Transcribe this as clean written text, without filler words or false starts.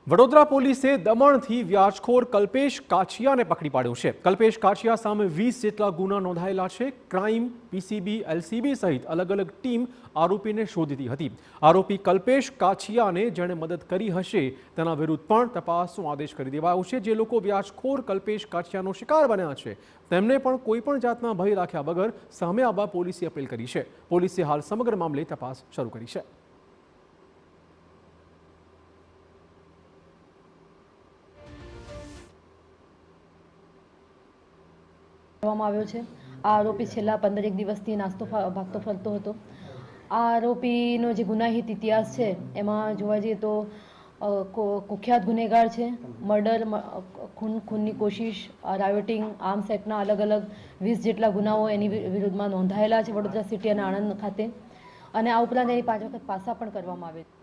વડોદરા પોલીસે દમણથી વ્યાજખોર કલ્પેશ કાછિયાને પકડી પાડ્યો છે। કલ્પેશ કાછિયા સામે 20 જેટલા ગુના નોંધાયેલા છે। ક્રાઇમ, પીસીબી, એલસીબી સહિત અલગ અલગ ટીમ આરોપીને શોધતી હતી। આરોપી કલ્પેશ કાછિયાને જેણે મદદ કરી હશે તેના વિરુદ્ધ પણ તપાસનો આદેશ કરી દેવાયો છે। જે લોકો વ્યાજખોર કલ્પેશ કાછિયાનો શિકાર બન્યા છે તેમને પણ કોઈપણ જાતના ભય રાખ્યા વગર સામે આવવા પોલીસે અપીલ કરી છે। પોલીસે હાલ સમગ્ર મામલે તપાસ શરૂ કરી છે। આ આરોપી છેલ્લા 15 દિવસથી નાસ્તો ભાગતો ફરતો હતો। આ આરોપીનો જે ગુનાહિત ઇતિહાસ છે એમાં જોવા જઈએ તો કુખ્યાત ગુનેગાર છે। મર્ડર, ખૂનની કોશિશ, રાયોટિંગ, આર્મ્સ એક્ટના અલગ અલગ 20 જેટલા ગુનાઓ એની વિરુદ્ધમાં નોંધાયેલા છે વડોદરા સિટી અને આણંદ ખાતે। અને આ ઉપરાંત એની 5 વખત પાસા પણ કરવામાં આવે છે।